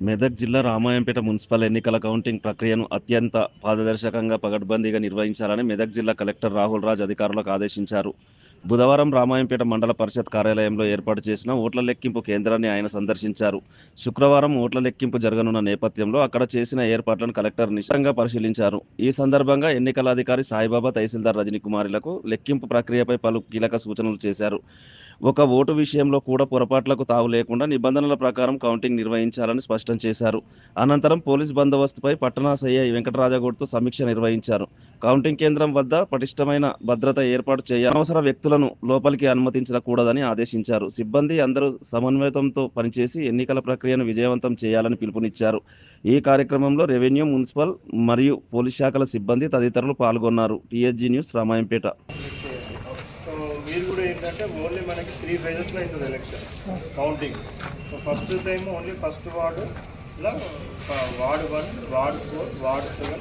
మెదక్ జిల్లా రామాయంపేట మున్సిపల్ ఎన్నికల కౌంటింగ్ ప్రక్రియను అత్యంత పారదర్శకంగా పకడ్బందీగా నిర్వహించాలని మెదక్ జిల్లా కలెక్టర్ రాహుల్ రాజ్ అధికారులకు ఆదేశించారు. బుధవారం రామాయంపేట మండల పరిషత్ కార్యాలయంలో ఏర్పాటు చేసిన ఓట్ల లెక్కింపు కేంద్రాన్ని ఆయన సందర్శించారు. శుక్రవారం ఓట్ల లెక్కింపు జరగనున్న నేపథ్యంలో అక్కడ చేసిన ఏర్పాట్లను కలెక్టర్ నిశితంగా పరిశీలించారు. ఈ సందర్భంగా ఎన్నికల అధికారి సాయిబాబా, తహసీల్దార్ రజనీకుమారిలకు లెక్కింపు ప్రక్రియపై పలు కీలక సూచనలు చేశారు. ఒక ఓటు విషయంలో కూడా పొరపాట్లకు తావు లేకుండా నిబంధనల ప్రకారం కౌంటింగ్ నిర్వహించాలని స్పష్టం చేశారు. అనంతరం పోలీస్ బందోబస్తుపై పట్టణ సీఐ వెంకటరాజగౌడ్తో సమీక్ష నిర్వహించారు. కౌంటింగ్ కేంద్రం వద్ద పటిష్టమైన భద్రత ఏర్పాటు చేయాలని, అనవసర వ్యక్తులను లోపలికి అనుమతించకూడదని ఆదేశించారు. సిబ్బంది అందరూ సమన్వయంతో పనిచేసి ఎన్నికల ప్రక్రియను విజయవంతం చేయాలని పిలుపునిచ్చారు. ఈ కార్యక్రమంలో రెవెన్యూ, మున్సిపల్ మరియు పోలీస్ శాఖల సిబ్బంది తదితరులు పాల్గొన్నారు. TSG news, Ramayampet. సో మీరు కూడా ఏంటంటే ఓన్లీ మనకి 3 ఫేజెస్లో అవుతుంది election counting. So first time only first వార్డులో వార్డు 1, వార్డు 4, వార్డు 7,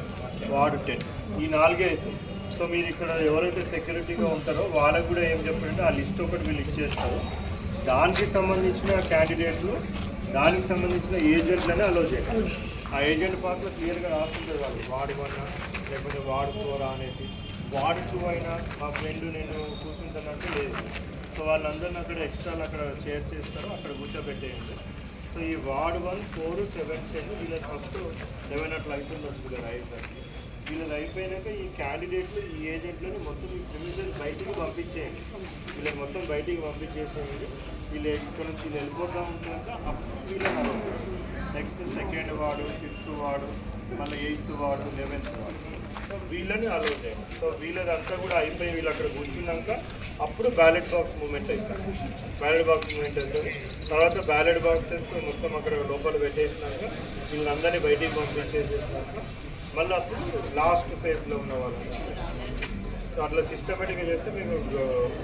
వార్డు 10 ఈ 4 అవుతుంది. సో మీరు ఇక్కడ ఎవరైతే సెక్యూరిటీగా ఉంటారో వాళ్ళకు కూడా ఏం చెప్పారంటే ఆ లిస్ట్ ఒకటి వీళ్ళు ఇచ్చేస్తారు. దానికి సంబంధించిన క్యాండిడేట్లు, దానికి సంబంధించిన ఏజెంట్లనే అలో చేయాలి. ఆ ఏజెంట్ పార్ట్లో క్లియర్గా రాస్తుంటుంది వాళ్ళు వార్డు 1 లేకపోతే వార్డు 4 అనేసి. వార్డు 2 అయినా మా ఫ్రెండ్ నేను కూర్చుంటానంటే లేదు. సో వాళ్ళందరినీ అక్కడ ఎక్స్ట్రాలు అక్కడ షేర్ చేస్తారు, అక్కడ కూర్చోబెట్టేయండి. సో ఈ వార్డు 1, 4, 7, 10 వీళ్ళకి ఫస్ట్ 11 అట్లా అవుతుండొచ్చు వీళ్ళకి అయ్యేసరికి. వీళ్ళది అయిపోయినాక ఈ క్యాండిడేట్లు, ఈ ఏజెంట్లని మొత్తం ఈ ప్రిమిసెస్ బయటికి పంపించేయండి. వీళ్ళకి మొత్తం బయటికి పంపించేసేయండి. వీళ్ళు ఇక్కడ నుంచి వీళ్ళు వెళ్ళిపోతూ ఉంటున్నాక అప్పుడు వీళ్ళని next 2nd ward, 5th ward, మళ్ళీ 8th ward, 11th ward, so వీళ్ళని అలో చేయండి. సో వీళ్ళదంతా కూడా అయిపోయి వీళ్ళు అక్కడ కూర్చున్నాక అప్పుడు బ్యాలెట్ బాక్స్ మూమెంట్ అవుతుంది. బ్యాలెట్ బాక్స్ మూమెంట్ అవుతుంది. తర్వాత బ్యాలెట్ బాక్సెస్ మొత్తం అక్కడ లోపల పెట్టేసినాక వీళ్ళందరినీ బయటికి పంపించేసేసినాక మళ్ళీ అప్పుడు లాస్ట్ ఫేజ్లో ఉన్న వాళ్ళు. సో అట్లా సిస్టమేటిక్గా చేస్తే మీకు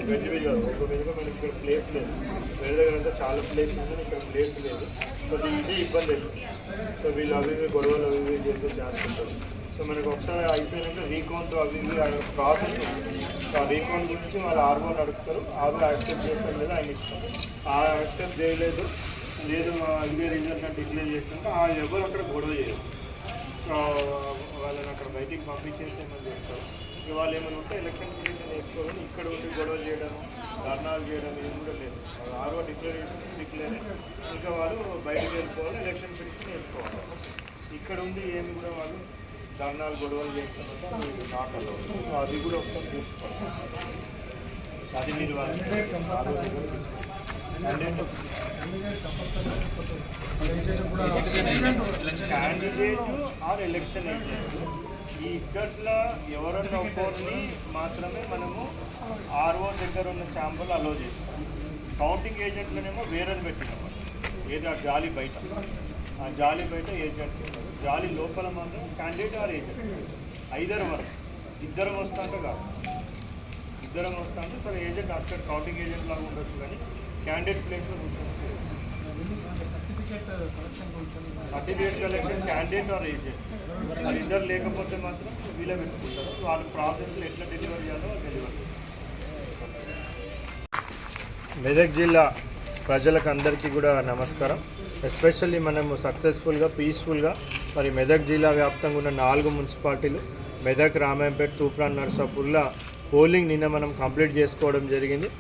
గజిబిజి కాదు. ఒక విధంగా మనకి ఇక్కడ ప్లేస్ లేదు. వేరే దగ్గర అంతా చాలా ప్లేస్ ఉంది, ఇక్కడ ప్లేస్ లేదు. సో ఇది ఇబ్బంది అవుతుంది. సో వీళ్ళు అవి గొడవలు అవి చేసే ఛాన్స్ ఉంటుంది. సో మనకు ఒకసారి అయిపోయినాక రీకౌంట్ అవి ప్రాసెస్ ఉంది. సో ఆ రీకౌంట్ గురించి వాళ్ళు ఆర్ఓ నడుపుతారు. ఆర్ఓ యాక్సెప్ట్ చేస్తారు లేదా ఆయన ఇష్టం. ఆ యాక్సెప్ట్ చేయలేదు ఇదే రిజల్ట్ అంటే డిక్లేర్ చేస్తుంటే ఆ ఎవరు అక్కడ గొడవ చేయరు. వాళ్ళని అక్కడ బయటికి పంపించేసేమని చెప్తారు. ఇక వాళ్ళు ఏమైనా ఉంటే ఎలక్షన్ కమిషన్ వేసుకోవాలని ఇక్కడ ఉండి గొడవలు చేయడం, ధర్నాలు చేయడం ఇది కూడా లేదు. ఆర్ఓ డిక్లేర్ ఇంకా వాళ్ళు బయటకు వెళ్ళిపోవాలి, ఎలక్షన్ కమిషన్ వేసుకోవాలి. ఇక్కడ ఉండి ఏమి కూడా వాళ్ళు ధర్నాలు గొడవలు చేస్తారంటే మీకు నాటలో అది కూడా ఒకసారి చూసుకోవాలి. అది మీరు క్యాండిడేట్ ఆర్ ఎలక్షన్ ఏజెంట్ ఈ ఇద్దట్లో ఎవరన్నా ఒకరిని మాత్రమే మనము ఆర్ఓ దగ్గర ఉన్న ఛాంబర్లు అలో చేస్తాం. కౌంటింగ్ ఏజెంట్లనేమో వేరేది పెట్టినాం. ఏదో ఆ జాలి బయట, ఆ జాలి బయట ఏజెంట్, జాలి లోపల మాత్రం క్యాండిడేట్ ఆర్ ఏజెంట్. ఇద్దరం వస్తా అంటే కాదు, ఇద్దరం వస్తా అంటే సరే ఏజెంట్ అక్కడ కౌంటింగ్ ఏజెంట్ లాగా ఉండొచ్చు, కానీ క్యాండిడేట్ ప్లేస్లో కూర్చొని certificate collection candidate are agent ఇద్దరు లేకపోతే మాత్రం వీళ్ళే పెట్టుకుంటారు. వాళ్ళ ప్రాసెస్లో ఎట్లా డెలివరీ చేయాలో డెలివరీ. మెదక్ జిల్లా ప్రజలకు అందరికీ కూడా నమస్కారం. ఎస్పెషల్లీ మనము సక్సెస్ఫుల్గా పీస్ఫుల్గా మరి మెదక్ జిల్లా వ్యాప్తంగా ఉన్న 4 మున్సిపాలిటీలు మెదక్, రామాయంపేట, తూప్రాన్, నర్సాపూర్లో పోలింగ్ నిన్న మనం కంప్లీట్ చేసుకోవడం జరిగింది.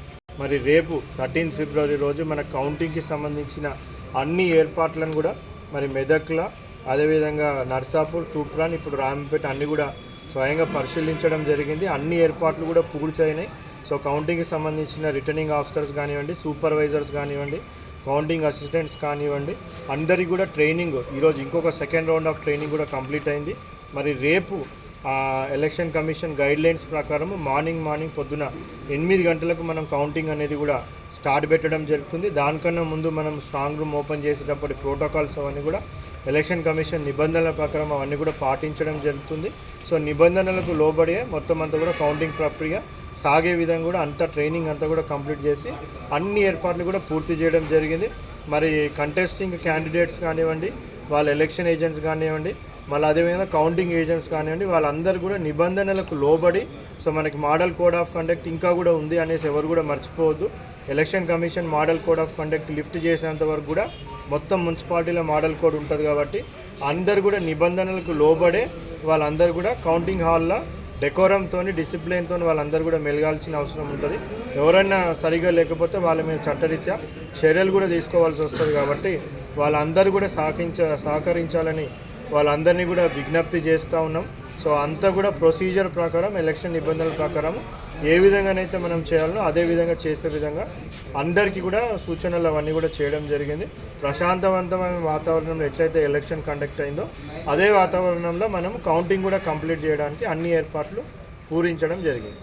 మరి రేపు 13 ఫిబ్రవరి రోజు మన కౌంటింగ్కి సంబంధించిన అన్ని ఏర్పాట్లను కూడా మరి మెదక్లో, అదేవిధంగా నర్సాపూర్, తూప్రాన్, ఇప్పుడు రామాయంపేట అన్నీ కూడా స్వయంగా పరిశీలించడం జరిగింది. అన్ని ఏర్పాట్లు కూడా పూర్తయినాయి. సో కౌంటింగ్కి సంబంధించిన రిటర్నింగ్ ఆఫీసర్స్ కానివ్వండి, సూపర్వైజర్స్ కానివ్వండి, కౌంటింగ్ అసిస్టెంట్స్ కానివ్వండి, అందరికీ కూడా ట్రైనింగ్ ఈరోజు ఇంకొక 2nd రౌండ్ ఆఫ్ ట్రైనింగ్ కూడా కంప్లీట్ అయింది. మరి రేపు ఎలక్షన్ కమిషన్ గైడ్లైన్స్ ప్రకారం మార్నింగ్ పొద్దున 8 గంటలకు మనం కౌంటింగ్ అనేది కూడా స్టార్ట్ పెట్టడం జరుగుతుంది. దానికన్నా ముందు మనం స్ట్రాంగ్ రూమ్ ఓపెన్ చేసేటప్పటి ప్రోటోకాల్స్ అవన్నీ కూడా ఎలక్షన్ కమిషన్ నిబంధనల ప్రకారం అవన్నీ కూడా పాటించడం జరుగుతుంది. సో నిబంధనలకు లోబడే మొత్తం అంతా కూడా కౌంటింగ్ ప్రక్రియ సాగే విధంగా కూడా అంతా ట్రైనింగ్ అంతా కూడా కంప్లీట్ చేసి అన్ని ఏర్పాట్లు కూడా పూర్తి చేయడం జరిగింది. మరి కంటెస్టింగ్ క్యాండిడేట్స్ కానివ్వండి, వాళ్ళ ఎలక్షన్ ఏజెంట్స్ కానివ్వండి, మళ్ళీ అదేవిధంగా కౌంటింగ్ ఏజెంట్స్ కానివ్వండి, వాళ్ళందరూ కూడా నిబంధనలకు లోబడి, సో మనకి మోడల్ కోడ్ ఆఫ్ కండక్ట్ ఇంకా కూడా ఉంది అనేసి ఎవరు కూడా మర్చిపోవద్దు. Election commission model code of conduct lift చేసేంత వరకు కూడా మొత్తం మున్సిపాలిటీలో మోడల్ కోడ్ ఉంటుంది కాబట్టి అందరు కూడా నిబంధనలకు లోబడే వాళ్ళందరూ కూడా కౌంటింగ్ హాల్లో డెకోరంతో డిసిప్లిన్తో వాళ్ళందరూ కూడా మెలగాల్సిన అవసరం ఉంటుంది. ఎవరైనా సరిగా లేకపోతే వాళ్ళ మీద చట్టరీత్యా చర్యలు కూడా తీసుకోవాల్సి వస్తుంది. కాబట్టి వాళ్ళందరూ కూడా సహకరించాలని వాళ్ళందరినీ కూడా విజ్ఞప్తి చేస్తూ ఉన్నాం. సో అంతా కూడా ప్రొసీజర్ ప్రకారం ఎలక్షన్ నిబంధనల ప్రకారం ఏ విధంగానైతే మనం చేయాలనో అదే విధంగా చేసే విధంగా అందరికీ కూడా సూచనలు అవన్నీ కూడా చేయడం జరిగింది. ప్రశాంతవంతమైన వాతావరణంలో ఎట్లయితే ఎలక్షన్ కండక్ట్ అయిందో అదే వాతావరణంలో మనం కౌంటింగ్ కూడా కంప్లీట్ చేయడానికి అన్ని ఏర్పాట్లు పూరించడం జరిగింది.